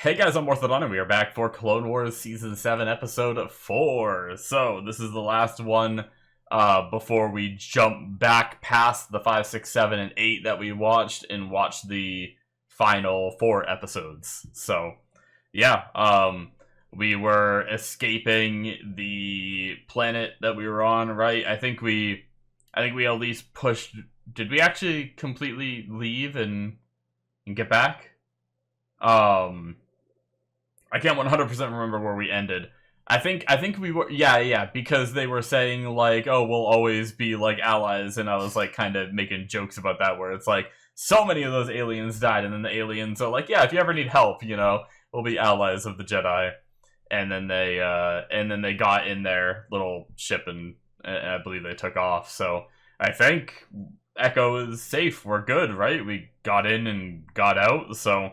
Hey guys, I'm Morthadon, and we are back for Clone Wars Season 7, Episode 4. So, this is the last one before we jump back past the 5, 6, 7, and 8 that we watched and watch the final 4 episodes. So, yeah, we were escaping the planet that we were on, right? I think we at least pushed... Did we actually completely leave and get back? I can't 100% remember where we ended. I think we were, yeah, because they were saying, like, oh, we'll always be, like, allies, and I was, like, kind of making jokes about that, where it's like, so many of those aliens died, and then the aliens are like, yeah, if you ever need help, you know, we'll be allies of the Jedi. And then they got in their little ship, and I believe they took off, so I think Echo is safe, we're good, right? We got in and got out, so...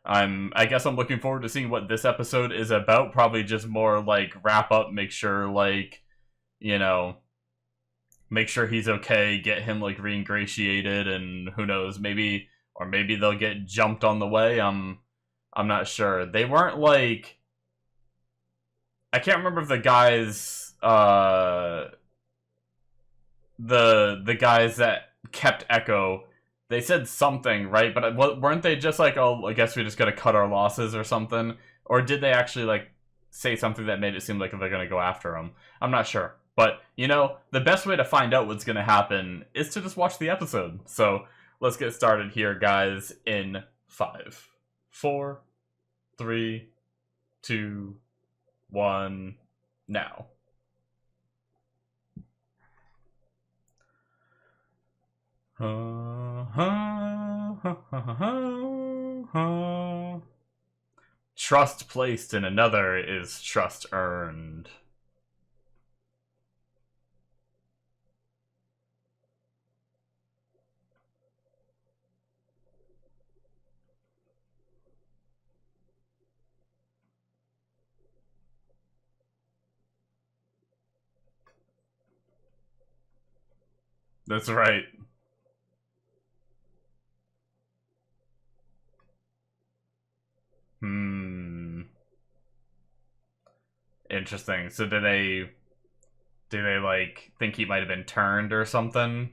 I guess I'm looking forward to seeing what this episode is about. Probably just more like wrap up, make sure like, you know, make sure he's okay, get him like re-ingratiated, and who knows, maybe they'll get jumped on the way. I'm not sure. They weren't like, I can't remember if the guys the guys that kept Echo, they said something, right? But weren't they just like, oh, I guess we just gotta cut our losses or something? Or did they actually, like, say something that made it seem like they're gonna go after him? I'm not sure. But, you know, the best way to find out what's gonna happen is to just watch the episode. So, let's get started here, guys, in 5, 4, 3, 2, 1, now. Trust placed in another is trust earned. That's right. Interesting. So do they like think he might have been turned or something?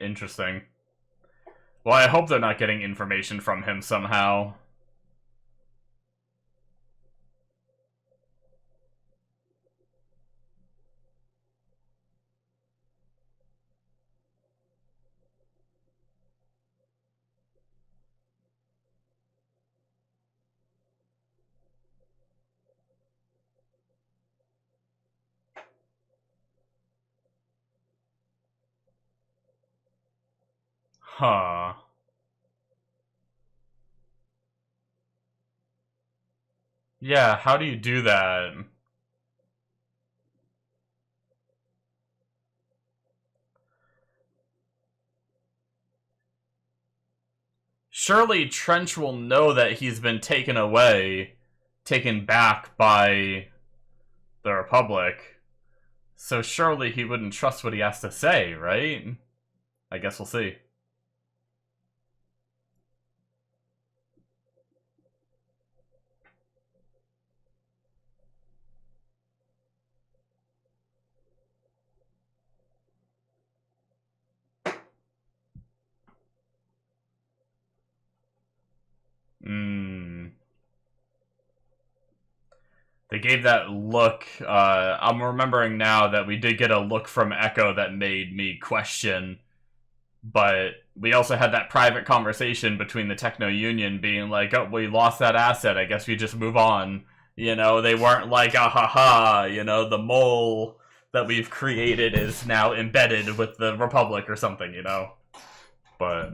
Interesting. Well, I hope they're not getting information from him somehow. Huh. Yeah, how do you do that? Surely Trench will know that he's been taken away, taken back by the Republic. So surely he wouldn't trust what he has to say, right? I guess we'll see. They gave that look. I'm remembering now that we did get a look from Echo that made me question. But we also had that private conversation between the Techno Union being like, oh, we lost that asset. I guess we just move on. You know, they weren't like, ah ha ha, you know, the mole that we've created is now embedded with the Republic or something, you know? But...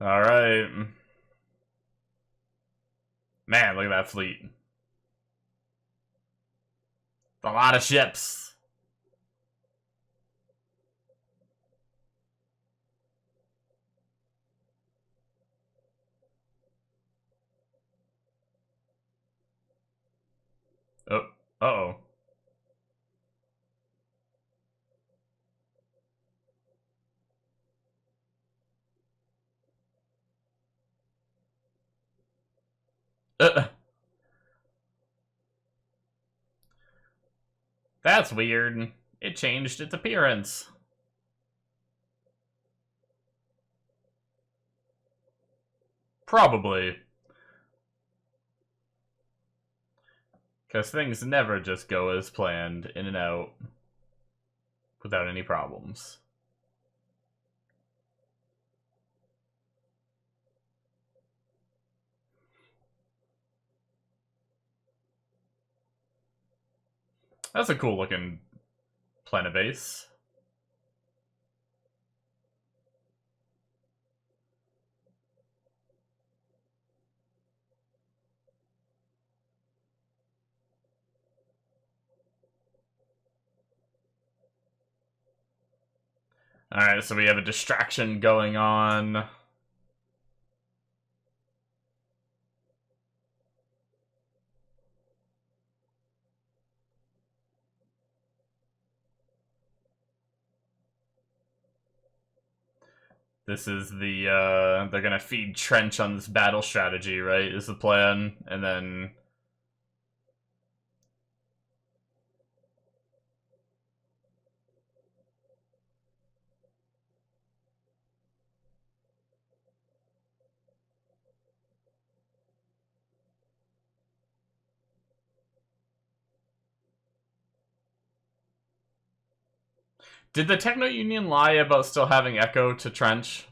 Alright. Man, look at that fleet. A lot of ships. Oh, uh-oh. That's weird. It changed its appearance. Probably. Because things never just go as planned, in and out, without any problems. That's a cool looking planet base. Alright, so we have a distraction going on. This is the, they're gonna feed Trench on this battle strategy, right? Is the plan, and then... Did the Techno Union lie about still having Echo to Trench?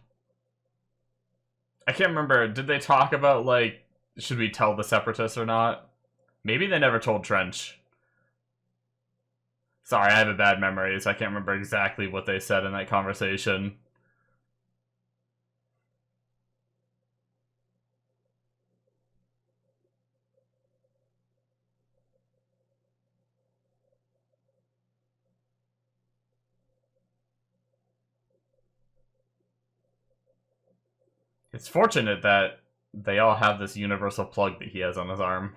I can't remember. Did they talk about, like, should we tell the Separatists or not? Maybe they never told Trench. Sorry, I have a bad memory, so I can't remember exactly what they said in that conversation. It's fortunate that they all have this universal plug that he has on his arm.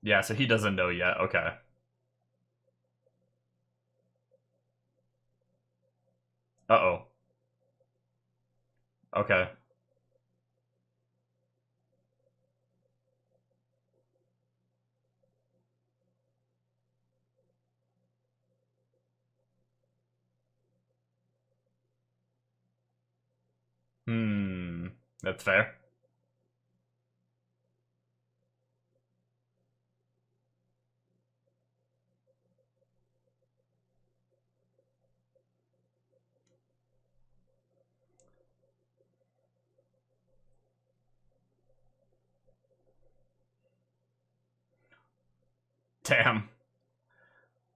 Yeah, so he doesn't know yet. Okay. Uh-oh. Okay. Hmm. That's fair. Damn.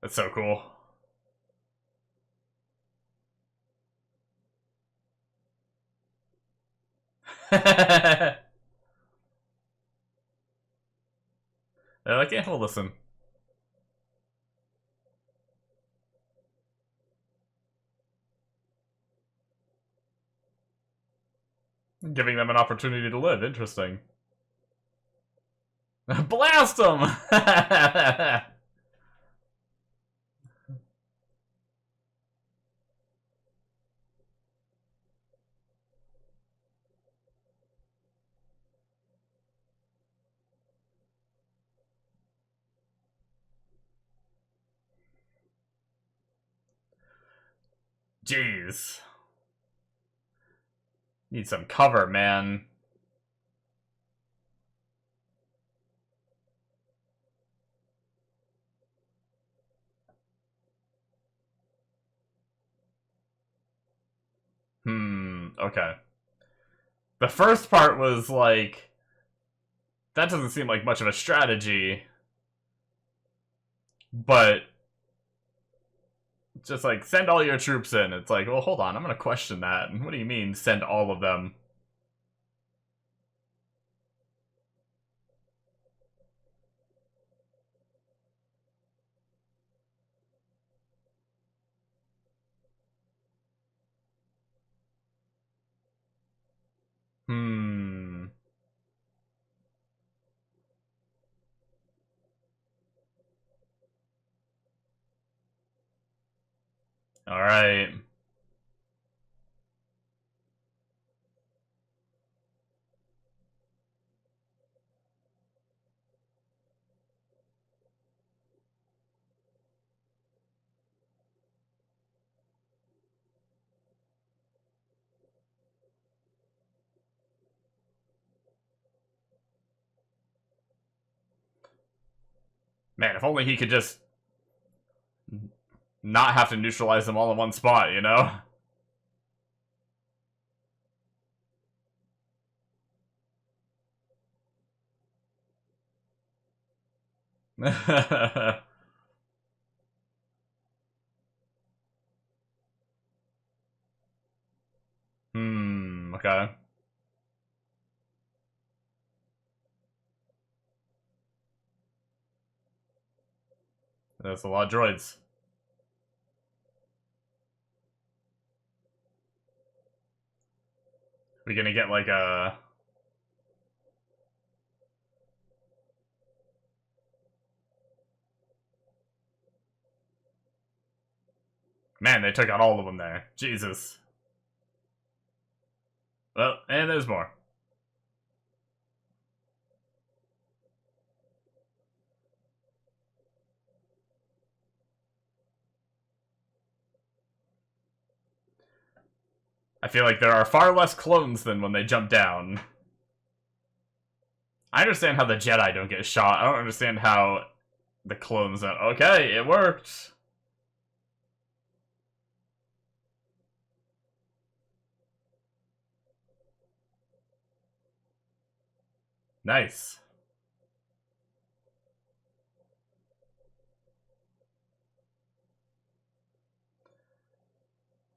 That's so cool. They're like, yeah, we'll listen. Giving them an opportunity to live. Interesting. Blast them! Jeez. Need some cover, man. Okay. The first part was like, that doesn't seem like much of a strategy. But just like, send all your troops in. It's like, well, hold on, I'm gonna question that. What do you mean, send all of them? Alright. Man, if only he could just not have to neutralize them all in one spot, you know? Okay. That's a lot of droids. We gonna get like a... Man, they took out all of them there. Jesus. Well, and there's more. I feel like there are far less clones than when they jump down. I understand how the Jedi don't get shot. I don't understand how the clones don't. Okay, it worked. Nice.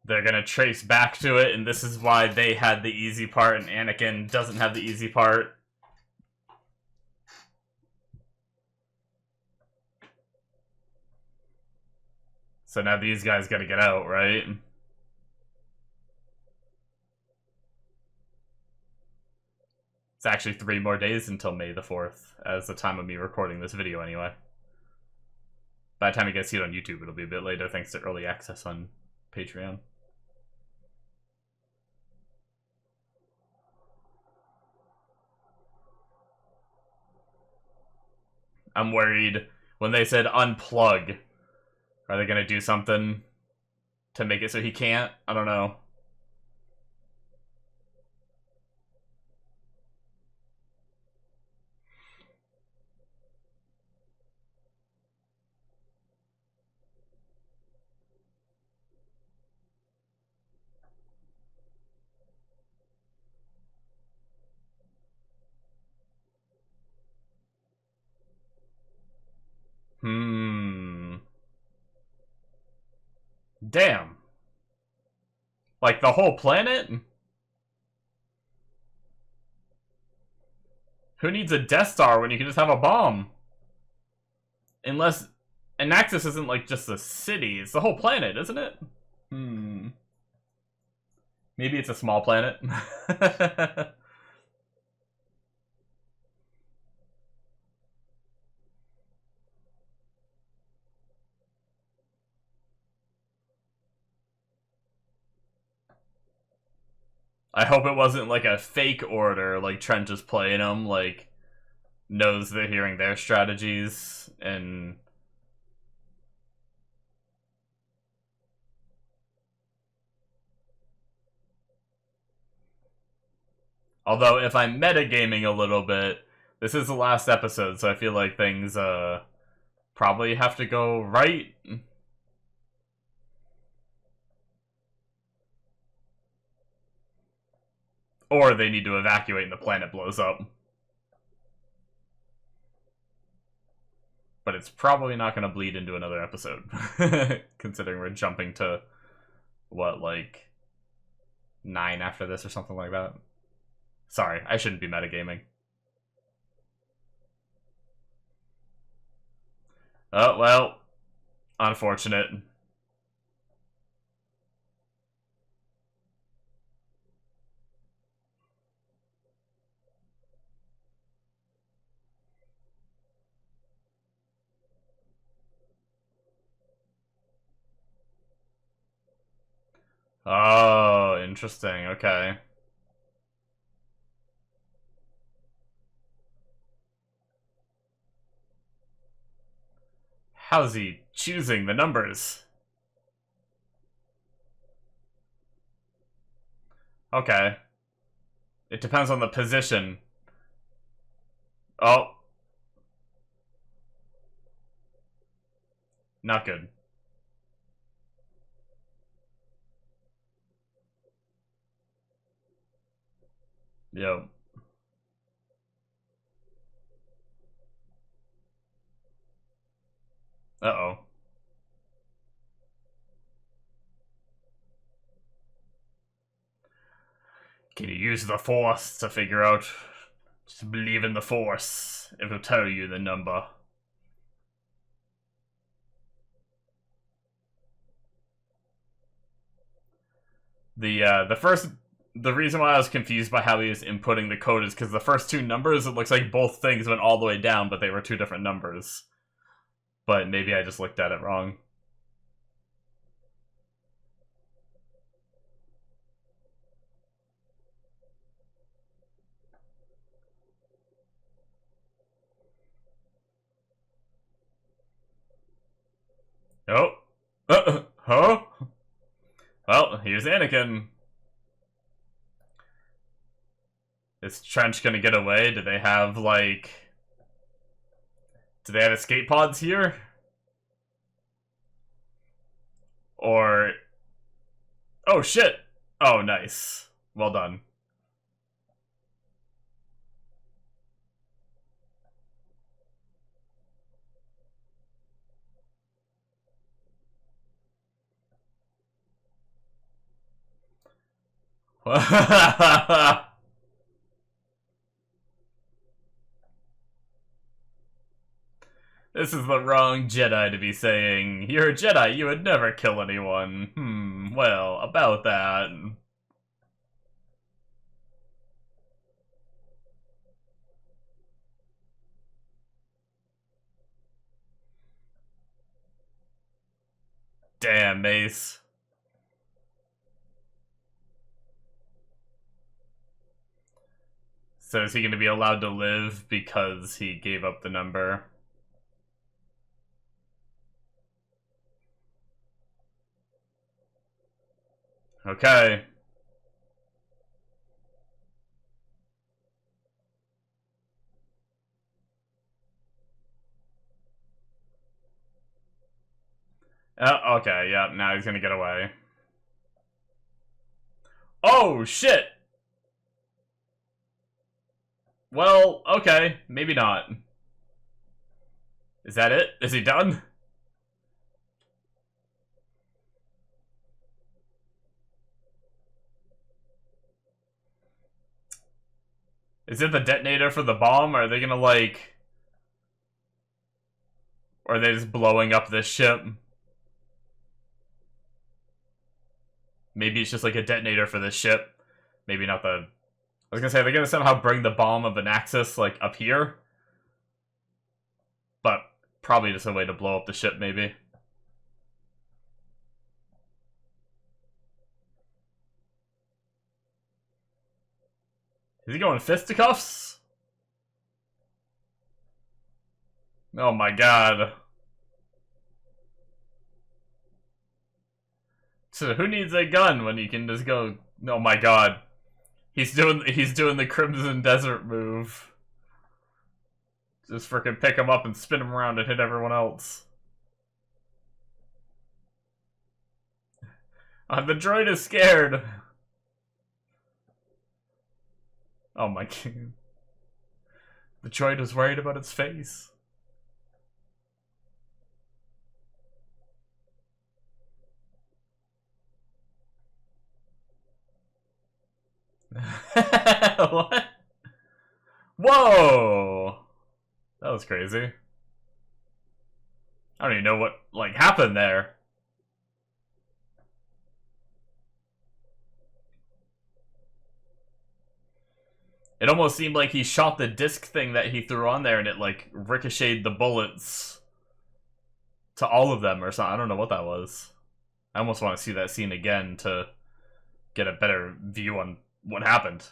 They're gonna trace back to it, and this is why they had the easy part and Anakin doesn't have the easy part. So now these guys gotta get out, right? It's actually 3 more days until May the 4th, as the time of me recording this video anyway. By the time you guys see it on YouTube, it'll be a bit later thanks to early access on Patreon. I'm worried when they said unplug. Are they gonna do something to make it so he can't? I don't know. Damn. Like the whole planet? Who needs a Death Star when you can just have a bomb? Unless... Anaxis isn't like just a city, it's the whole planet, isn't it? Maybe it's a small planet. I hope it wasn't like a fake order, like Trent is playing them, like, knows they're hearing their strategies, and... Although, if I'm metagaming a little bit, this is the last episode, so I feel like things, probably have to go right. Or they need to evacuate and the planet blows up. But it's probably not going to bleed into another episode. Considering we're jumping to, what, like 9 after this or something like that? Sorry, I shouldn't be metagaming. Oh, well. Unfortunate. Oh, interesting. Okay. How's he choosing the numbers? Okay. It depends on the position. Oh. Not good. Yo. Uh-oh. Can you use the Force to figure out? Just believe in the Force. It'll tell you the number. The reason why I was confused by how he was inputting the code is because the first two numbers, it looks like both things went all the way down, but they were two different numbers. But maybe I just looked at it wrong. Oh. Huh? Well, here's Anakin. Is Trench gonna get away? Do they have, like... Do they have escape pods here? Or... Oh, shit! Oh, nice. Well done. This is the wrong Jedi to be saying, "You're a Jedi, you would never kill anyone." Well, about that. Damn, Mace. So is he going to be allowed to live because he gave up the number? Okay. Okay, yeah, now he's gonna get away. Oh, shit! Well, okay, maybe not. Is that it? Is he done? Is it the detonator for the bomb? Are they gonna, like... Or are they just blowing up this ship? Maybe it's just like a detonator for this ship. Maybe not the... I was gonna say, are they gonna somehow bring the bomb of Anaxis, like, up here? But probably just a way to blow up the ship, maybe. Is he going fisticuffs? Oh my god. So who needs a gun when you can just go... Oh my god. He's doing the Crimson Desert move. Just freaking pick him up and spin him around and hit everyone else. The droid is scared. Oh my god. The droid was worried about its face. What? Whoa! That was crazy. I don't even know what, like, happened there. It almost seemed like he shot the disc thing that he threw on there and it, like, ricocheted the bullets to all of them or something. I don't know what that was. I almost want to see that scene again to get a better view on what happened.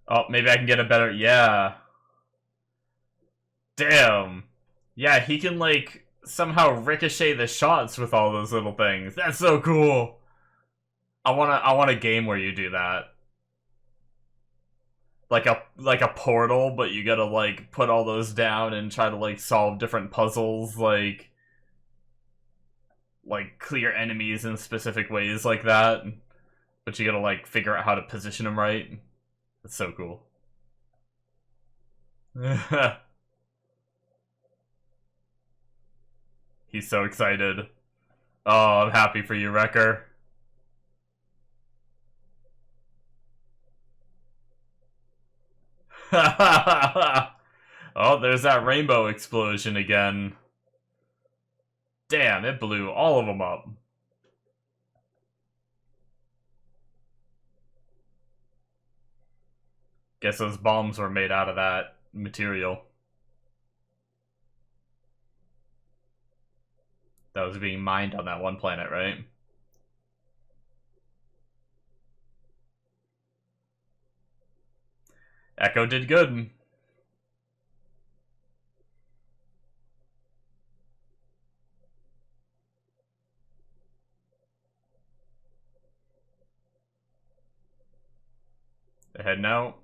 Oh, maybe I can get a better... Yeah. Damn. Yeah, he can, like, somehow ricochet the shots with all those little things. That's so cool. I want a game where you do that. Like a portal, but you gotta, like, put all those down and try to, like, solve different puzzles, like clear enemies in specific ways like that. But you gotta, like, figure out how to position them right. It's so cool. He's so excited. Oh, I'm happy for you, Wrecker. Oh, there's that rainbow explosion again. Damn, it blew all of them up. Guess those bombs were made out of that material that was being mined on that one planet, right? Echo did good. They're heading out.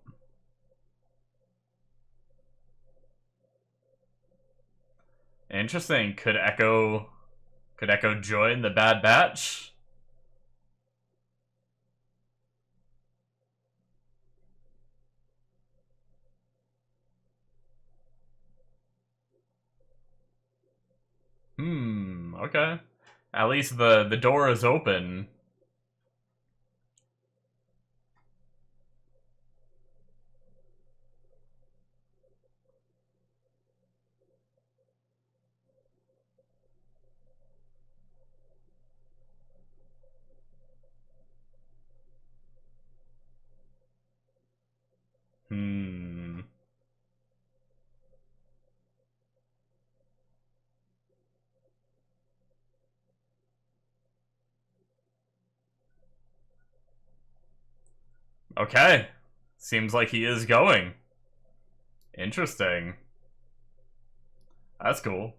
Interesting. Could Echo join the Bad Batch? Okay. At least the door is open. Okay. Seems like he is going. Interesting. That's cool.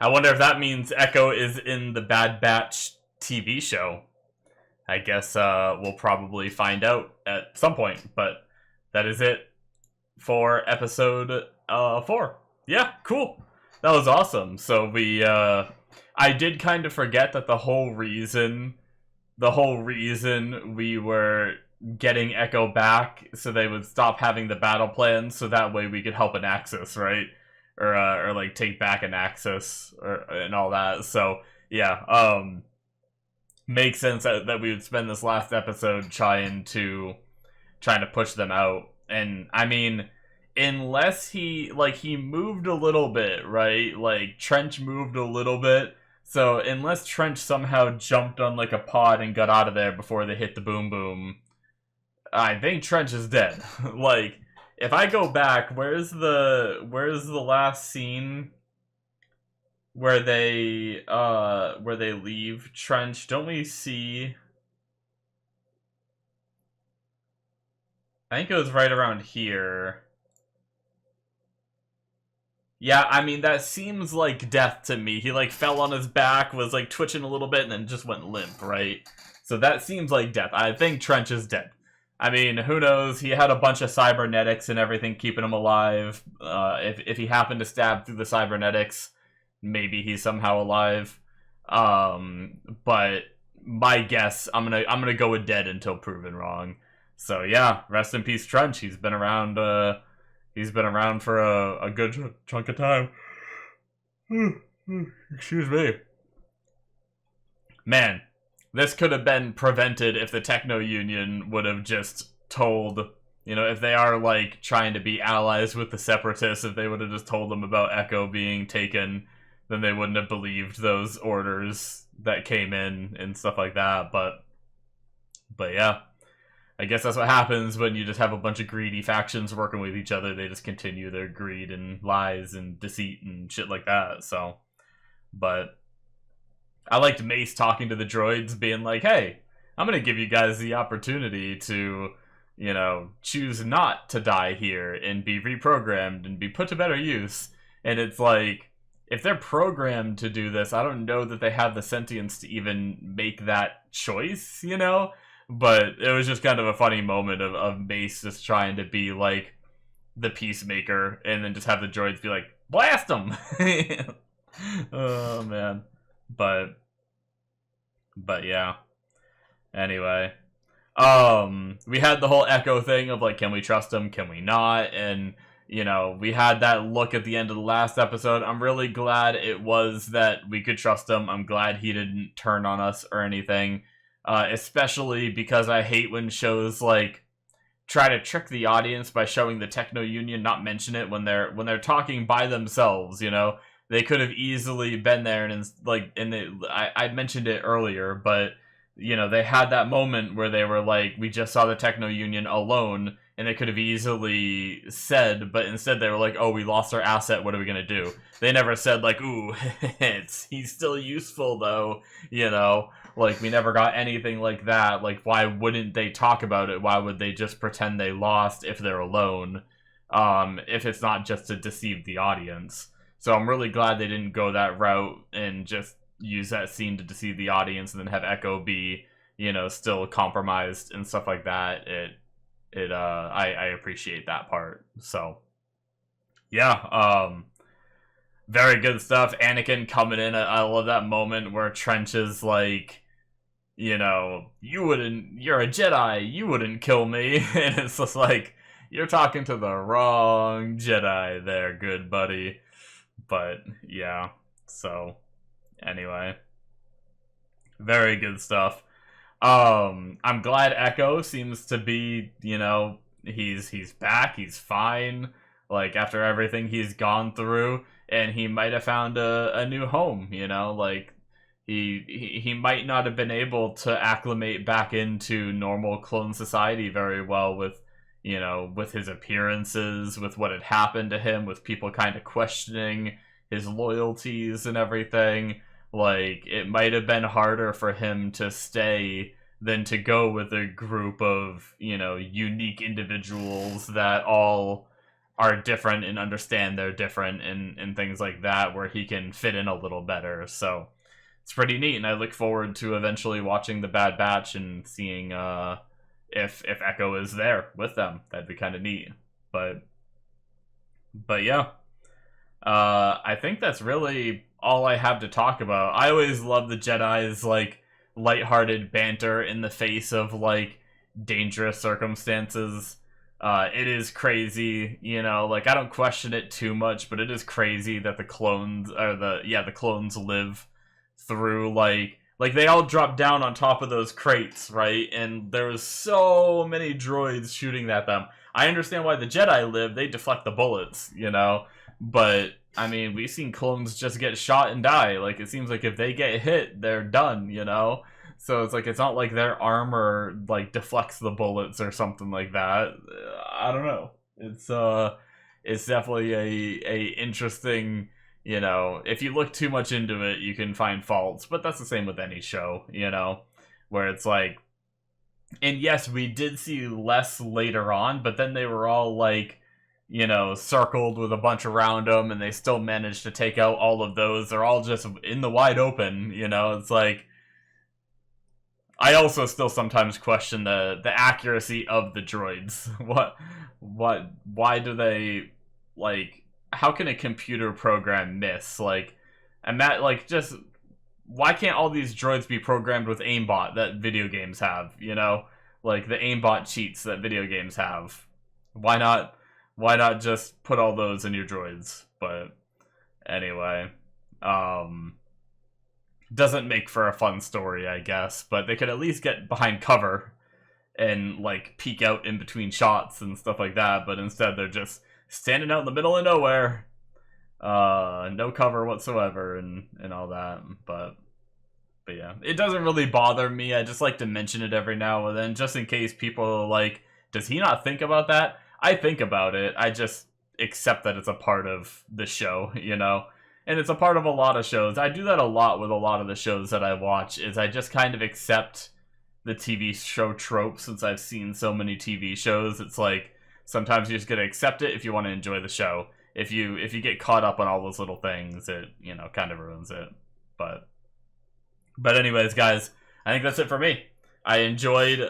I wonder if that means Echo is in the Bad Batch TV show. I guess we'll probably find out at some point, but that is it for episode 4. Yeah, cool. That was awesome. So we, I did kind of forget that the whole reason we were getting Echo back so they would stop having the battle plans, so that way we could help an Axis, right? Or like take back an Axis and all that. So yeah, makes sense that we would spend this last episode trying to push them out. And I mean, unless he moved a little bit, right? Like Trench moved a little bit. So unless Trench somehow jumped on like a pod and got out of there before they hit the boom boom, I think Trench is dead. Like, if I go back, where's the last scene where they leave Trench? Don't we see? I think it was right around here. Yeah, I mean, that seems like death to me. He, like, fell on his back, was, like, twitching a little bit, and then just went limp, right? So that seems like death. I think Trench is dead. I mean, who knows? He had a bunch of cybernetics and everything keeping him alive. If he happened to stab through the cybernetics, maybe he's somehow alive. But my guess, I'm gonna go with dead until proven wrong. So yeah, rest in peace, Trench. He's been around. He's been around for a good chunk of time. Excuse me. Man, this could have been prevented if the Techno Union would have just told, you know, if they are, like, trying to be allies with the Separatists, if they would have just told them about Echo being taken, then they wouldn't have believed those orders that came in and stuff like that. But yeah. I guess that's what happens when you just have a bunch of greedy factions working with each other. They just continue their greed and lies and deceit and shit like that. So, but I liked Mace talking to the droids, being like, hey, I'm going to give you guys the opportunity to, you know, choose not to die here and be reprogrammed and be put to better use. And it's like, if they're programmed to do this, I don't know that they have the sentience to even make that choice, you know? But it was just kind of a funny moment of Mace just trying to be, like, the peacemaker, and then just have the droids be like, blast them! Oh, man. But yeah. Anyway. We had the whole Echo thing of, like, can we trust him, can we not? And, you know, we had that look at the end of the last episode. I'm really glad it was that we could trust him. I'm glad he didn't turn on us or anything. Especially because I hate when shows, like, try to trick the audience by showing the Techno Union, not mention it when they're talking by themselves, you know? They could have easily been there, and, like, I mentioned it earlier, but, you know, they had that moment where they were like, we just saw the Techno Union alone, and they could have easily said, but instead they were like, oh, we lost our asset, what are we gonna do? They never said, like, ooh, he's still useful, though, you know? Like, we never got anything like that. Like, why wouldn't they talk about it? Why would they just pretend they lost if they're alone? If it's not just to deceive the audience. So I'm really glad they didn't go that route and just use that scene to deceive the audience and then have Echo be, you know, still compromised and stuff like that. I appreciate that part. So, yeah, very good stuff. Anakin coming in. I love that moment where Trench is like, you know, you're a Jedi, you wouldn't kill me. And it's just like, you're talking to the wrong Jedi there, good buddy. But, yeah, so, anyway. Very good stuff. I'm glad Echo seems to be, you know, he's back, he's fine. Like, after everything he's gone through, and he might have found a new home, you know, like, he might not have been able to acclimate back into normal clone society very well with, you know, with his appearances, with what had happened to him, with people kind of questioning his loyalties and everything. Like, it might have been harder for him to stay than to go with a group of, you know, unique individuals that all are different and understand they're different and things like that, where he can fit in a little better. So it's pretty neat, and I look forward to eventually watching The Bad Batch and seeing if Echo is there with them. That'd be kind of neat. But yeah, I think that's really all I have to talk about. I always love the Jedi's, like, lighthearted banter in the face of, like, dangerous circumstances. It is crazy, you know, like, I don't question it too much, but it is crazy that the clones, or the clones live through, like they all drop down on top of those crates, right? And there was so many droids shooting at them. I understand why the Jedi live, they deflect the bullets, you know? But, I mean, we've seen clones just get shot and die. Like, it seems like if they get hit, they're done, you know? So it's like, it's not like their armor, like, deflects the bullets or something like that. I don't know. It's definitely a interesting, if you look too much into it, you can find faults, but that's the same with any show, where it's like, and yes, we did see less later on, but then they were all like, circled with a bunch around them, and they still managed to take out all of those. They're all just in the wide open, it's like, I also still sometimes question the accuracy of the droids. Why do they, like, how can a computer program miss? Like, and that, like, just, why can't all these droids be programmed with aimbot that video games have, Like, the aimbot cheats that video games have. Why not just put all those in your droids? But, anyway, doesn't make for a fun story, I guess, but they could at least get behind cover and, like, peek out in between shots and stuff like that, but instead they're just standing out in the middle of nowhere, no cover whatsoever, and all that, but yeah, it doesn't really bother me. I just like to mention it every now and then, just in case people are like, does he not think about that? I think about it, I just accept that it's a part of the show, And it's a part of a lot of shows. I do that a lot with a lot of the shows that I watch, is I just kind of accept the TV show tropes since I've seen so many TV shows. It's like, sometimes you just gotta accept it if you want to enjoy the show. If you get caught up on all those little things, it, kind of ruins it. But anyways, guys, I think that's it for me. I enjoyed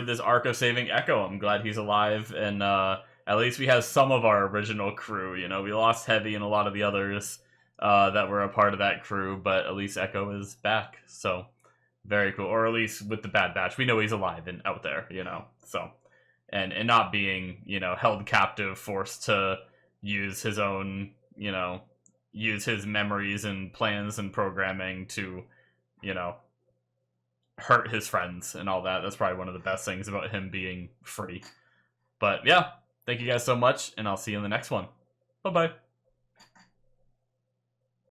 this arc of saving Echo. I'm glad he's alive, and at least we have some of our original crew. We lost Heavy and a lot of the others that were a part of that crew, but at least Echo is back, so very cool. Or at least with the Bad Batch, we know he's alive and out there, so, and not being, held captive, forced to use his own, use his memories and plans and programming to, hurt his friends and all that. That's probably one of the best things about him being free. But yeah, thank you guys so much, and I'll see you in the next one. Bye-bye.